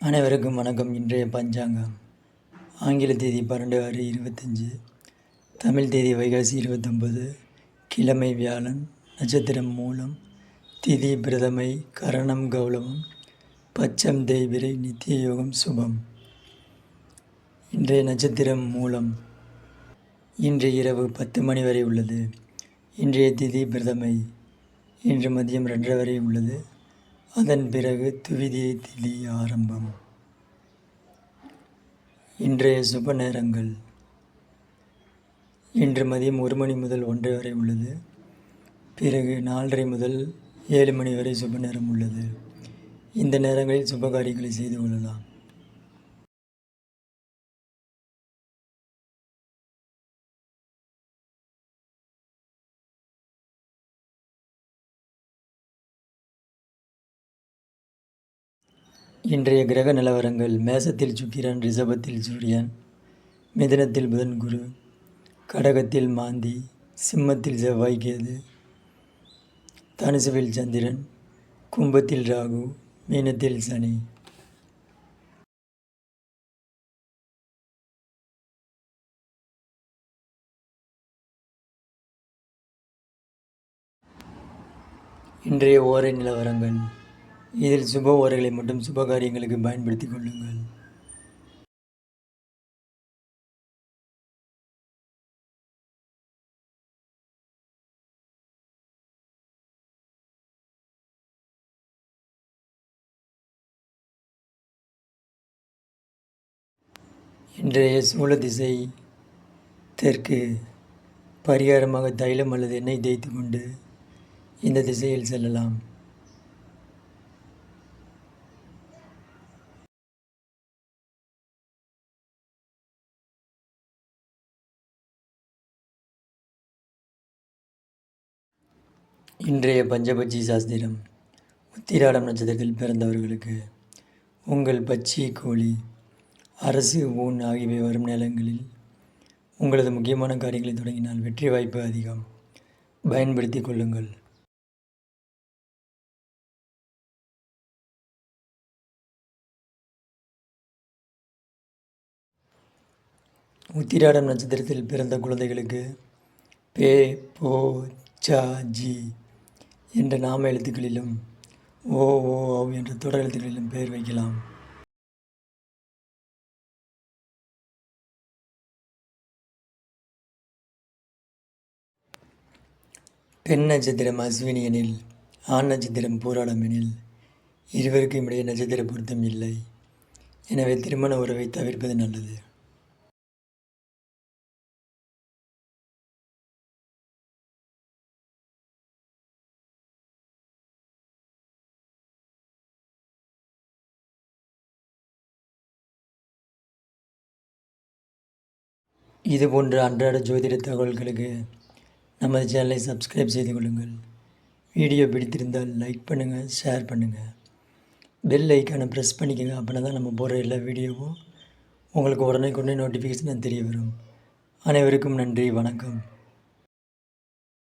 அனைவருக்கும் வணக்கம். இன்றைய பஞ்சாங்கம் ஆங்கில தேதி 12/6/25, தமிழ் தேதி வைகாசி 29, கிழமை வியாழன், நட்சத்திரம் மூலம், திதி பிரதமை, கரணம் கௌளவம், பச்சம் தேய்பிரை, நித்திய யோகம் சுபம். இன்றைய நட்சத்திரம் மூலம். இன்று இரவு 10 மணி வரை உள்ளது. இன்றைய திதி பிரதமை. இன்று மதியம் 2:30 வரை உள்ளது. அதன் பிறகு துவிதியை திதி ஆரம்பம். இன்றைய சுப நேரங்கள். இன்று மதியம் 1 மணி முதல் 1:30 வரை உள்ளது. பிறகு 4:30 முதல் 7 மணி வரை சுப நேரம் உள்ளது. இந்த நேரங்களில் சுப காரியங்களை செய்து கொள்ளலாம். இன்றைய கிரக நிலவரங்கள். மேசத்தில் சுக்கிரன், ரிஷபத்தில் சூரியன், மிதுனத்தில் புதன் குரு, கடகத்தில் மாந்தி, சிம்மத்தில் செவ்வாய் கேது, தனுசுவில் சந்திரன், கும்பத்தில் ராகு, மீனத்தில் சனி. இன்றைய ஓரை நிலவரங்கள். இதில் சுப ஓரைகளை மட்டும் சுப காரியங்களுக்கு பயன்படுத்திக் கொள்ளுங்கள். இன்றைய சூல திசை தெற்கு. பரிகாரமாக தைலம் அல்லது எண்ணெய் தேய்த்து கொண்டு இந்த திசையில் செல்லலாம். இன்றைய பஞ்சபட்சி சாஸ்திரம். உத்திராடம் நட்சத்திரத்தில் பிறந்தவர்களுக்கு உங்கள் பட்சி, கோழி, அரசு, ஊன் ஆகியவை வரும் நேரங்களில் உங்களது முக்கியமான காரியங்களை தொடங்கினால் வெற்றி வாய்ப்பு அதிகம். பயன்படுத்தி கொள்ளுங்கள். உத்திராடம் நட்சத்திரத்தில் பிறந்த குழந்தைகளுக்கு பே, போ, ச, ஜி என்ற நாம எழுத்துக்களிலும் ஓ, ஓ, ஓ என்ற தொடர் எழுத்துக்களிலும் பெயர் வைக்கலாம். பெண் நட்சத்திரம் அஸ்வினி எனில், ஆண் நட்சத்திரம் பூராடம் எனில் இருவருக்கும் இடையே நட்சத்திர பொருத்தம் இல்லை. எனவே திருமண உறவை தவிர்ப்பது நல்லது. இது போன்ற அன்றாட ஜோதிட தகவல்களுக்கு நமது சேனலை சப்ஸ்கிரைப் செய்து கொள்ளுங்கள். வீடியோ பிடித்திருந்தால் லைக் பண்ணுங்கள், ஷேர் பண்ணுங்கள். பெல் ஐக்கானை ப்ரெஸ் பண்ணிக்கோங்க. அப்படின்னா தான் நம்ம போடுற எல்லா வீடியோவும் உங்களுக்கு உடனே நோட்டிஃபிகேஷன் தெரிய வரும். அனைவருக்கும் நன்றி, வணக்கம்.